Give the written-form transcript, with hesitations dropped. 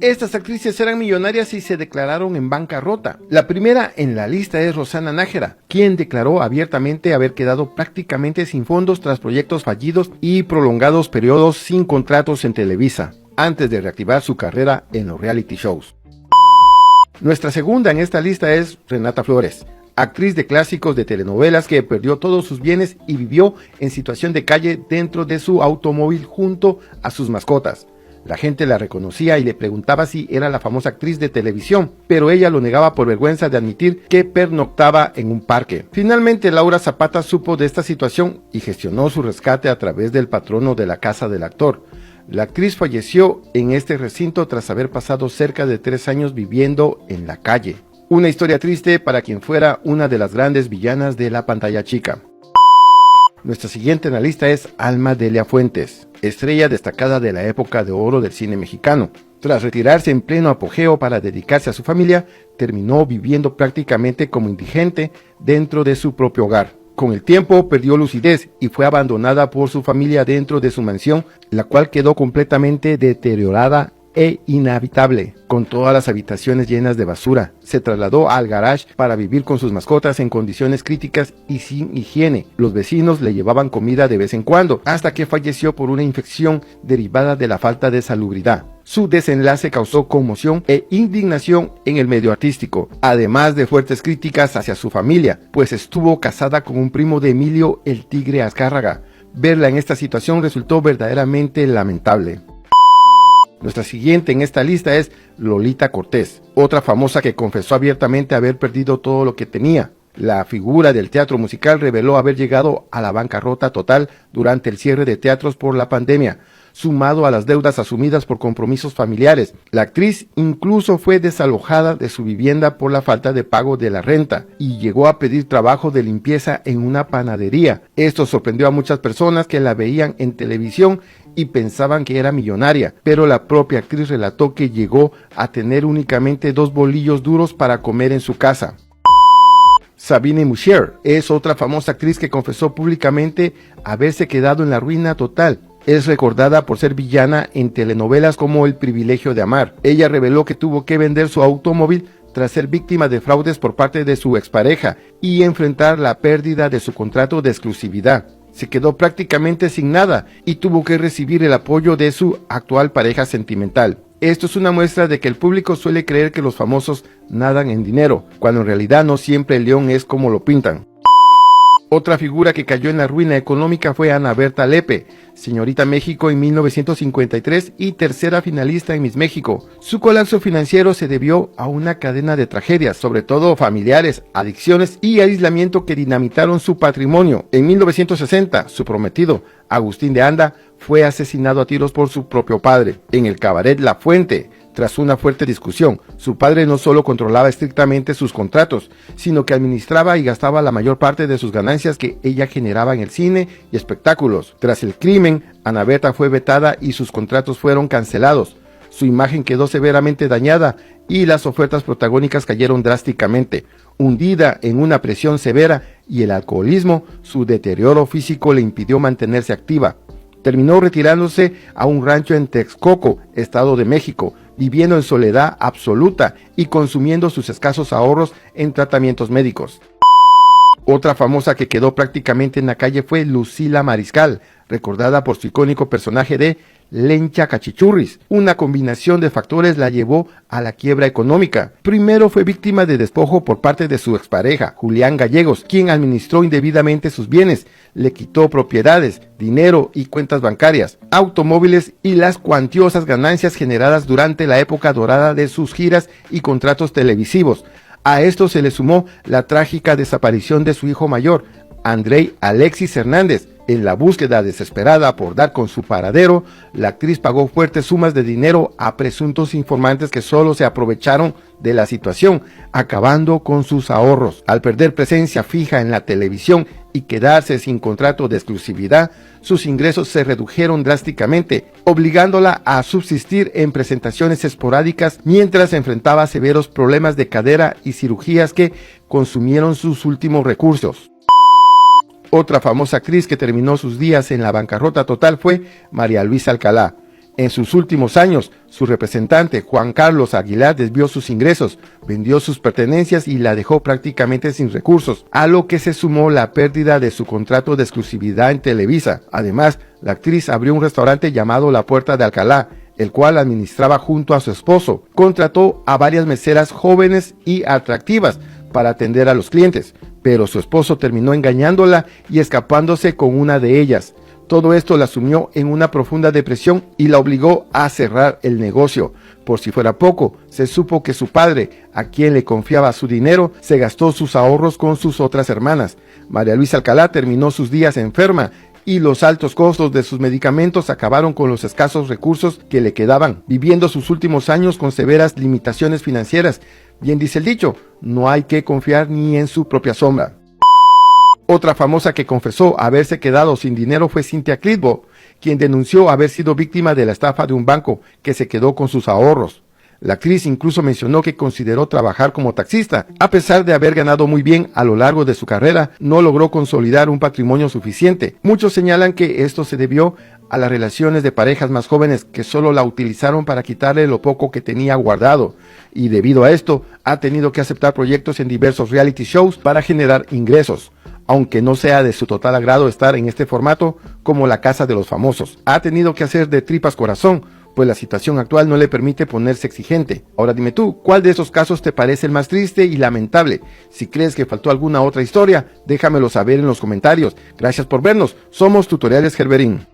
Estas actrices eran millonarias y se declararon en bancarrota. La primera en la lista es Rosana Nájera, quien declaró abiertamente haber quedado prácticamente sin fondos tras proyectos fallidos y prolongados periodos sin contratos en Televisa, antes de reactivar su carrera en los reality shows. Nuestra segunda en esta lista es Renata Flores, actriz de clásicos de telenovelas que perdió todos sus bienes y vivió en situación de calle dentro de su automóvil junto a sus mascotas. La gente la reconocía y le preguntaba si era la famosa actriz de televisión, pero ella lo negaba por vergüenza de admitir que pernoctaba en un parque. Finalmente, Laura Zapata supo de esta situación y gestionó su rescate a través del patrono de la casa del actor. La actriz falleció en este recinto tras haber pasado cerca de 3 años viviendo en la calle. Una historia triste para quien fuera una de las grandes villanas de la pantalla chica. Nuestra siguiente en la lista es Alma Delia Fuentes, estrella destacada de la época de oro del cine mexicano. Tras retirarse en pleno apogeo para dedicarse a su familia, terminó viviendo prácticamente como indigente dentro de su propio hogar. Con el tiempo perdió lucidez y fue abandonada por su familia dentro de su mansión, la cual quedó completamente deteriorada e inhabitable, con todas las habitaciones llenas de basura. Se trasladó al garage para vivir con sus mascotas en condiciones críticas y sin higiene. Los vecinos le llevaban comida de vez en cuando, hasta que falleció por una infección derivada de la falta de salubridad. Su desenlace causó conmoción e indignación en el medio artístico, además de fuertes críticas hacia su familia, pues estuvo casada con un primo de Emilio el Tigre Azcárraga. Verla en esta situación resultó verdaderamente lamentable. Nuestra siguiente en esta lista es Lolita Cortés, otra famosa que confesó abiertamente haber perdido todo lo que tenía. La figura del teatro musical reveló haber llegado a la bancarrota total durante el cierre de teatros por la pandemia, sumado a las deudas asumidas por compromisos familiares. La actriz incluso fue desalojada de su vivienda por la falta de pago de la renta y llegó a pedir trabajo de limpieza en una panadería. Esto sorprendió a muchas personas que la veían en televisión y pensaban que era millonaria, pero la propia actriz relató que llegó a tener únicamente 2 bolillos duros para comer en su casa. Sabine Mouchier es otra famosa actriz que confesó públicamente haberse quedado en la ruina total. Es recordada por ser villana en telenovelas como El privilegio de amar. Ella reveló que tuvo que vender su automóvil tras ser víctima de fraudes por parte de su expareja y enfrentar la pérdida de su contrato de exclusividad. Se quedó prácticamente sin nada y tuvo que recibir el apoyo de su actual pareja sentimental. Esto es una muestra de que el público suele creer que los famosos nadan en dinero, cuando en realidad no siempre el león es como lo pintan. Otra figura que cayó en la ruina económica fue Ana Berta Lepe, señorita México en 1953 y tercera finalista en Miss México. Su colapso financiero se debió a una cadena de tragedias, sobre todo familiares, adicciones y aislamiento que dinamitaron su patrimonio. En 1960, su prometido, Agustín de Anda, fue asesinado a tiros por su propio padre, en el cabaret La Fuente. Tras una fuerte discusión, su padre no solo controlaba estrictamente sus contratos, sino que administraba y gastaba la mayor parte de sus ganancias que ella generaba en el cine y espectáculos. Tras el crimen, Ana Berta fue vetada y sus contratos fueron cancelados. Su imagen quedó severamente dañada y las ofertas protagónicas cayeron drásticamente. Hundida en una presión severa y el alcoholismo, su deterioro físico le impidió mantenerse activa. Terminó retirándose a un rancho en Texcoco, Estado de México, viviendo en soledad absoluta y consumiendo sus escasos ahorros en tratamientos médicos. Otra famosa que quedó prácticamente en la calle fue Lucila Mariscal, recordada por su icónico personaje de Lencha Cachichurris. Una combinación de factores la llevó a la quiebra económica. Primero fue víctima de despojo por parte de su expareja, Julián Gallegos, quien administró indebidamente sus bienes, le quitó propiedades, dinero y cuentas bancarias, automóviles y las cuantiosas ganancias generadas durante la época dorada de sus giras y contratos televisivos. A esto se le sumó la trágica desaparición de su hijo mayor, Andrei Alexis Hernández. En la búsqueda desesperada por dar con su paradero, la actriz pagó fuertes sumas de dinero a presuntos informantes que solo se aprovecharon de la situación, acabando con sus ahorros. Al perder presencia fija en la televisión y quedarse sin contrato de exclusividad, sus ingresos se redujeron drásticamente, obligándola a subsistir en presentaciones esporádicas mientras enfrentaba severos problemas de cadera y cirugías que consumieron sus últimos recursos. Otra famosa actriz que terminó sus días en la bancarrota total fue María Luisa Alcalá, En sus últimos años, su representante, Juan Carlos Aguilar, desvió sus ingresos, vendió sus pertenencias y la dejó prácticamente sin recursos, a lo que se sumó la pérdida de su contrato de exclusividad en Televisa. Además, la actriz abrió un restaurante llamado La Puerta de Alcalá, el cual administraba junto a su esposo. Contrató a varias meseras jóvenes y atractivas para atender a los clientes, pero su esposo terminó engañándola y escapándose con una de ellas. Todo esto la sumió en una profunda depresión y la obligó a cerrar el negocio. Por si fuera poco, se supo que su padre, a quien le confiaba su dinero, se gastó sus ahorros con sus otras hermanas. María Luisa Alcalá terminó sus días enferma y los altos costos de sus medicamentos acabaron con los escasos recursos que le quedaban, viviendo sus últimos años con severas limitaciones financieras. Bien dice el dicho, no hay que confiar ni en su propia sombra. Otra famosa que confesó haberse quedado sin dinero fue Cynthia Clitbo, quien denunció haber sido víctima de la estafa de un banco que se quedó con sus ahorros. La actriz incluso mencionó que consideró trabajar como taxista. A pesar de haber ganado muy bien a lo largo de su carrera, no logró consolidar un patrimonio suficiente. Muchos señalan que esto se debió a las relaciones de parejas más jóvenes que solo la utilizaron para quitarle lo poco que tenía guardado. Y debido a esto, ha tenido que aceptar proyectos en diversos reality shows para generar ingresos. Aunque no sea de su total agrado estar en este formato como La Casa de los Famosos. Ha tenido que hacer de tripas corazón, pues la situación actual no le permite ponerse exigente. Ahora dime tú, ¿cuál de esos casos te parece el más triste y lamentable? Si crees que faltó alguna otra historia, déjamelo saber en los comentarios. Gracias por vernos, somos Tutoriales Gerberín.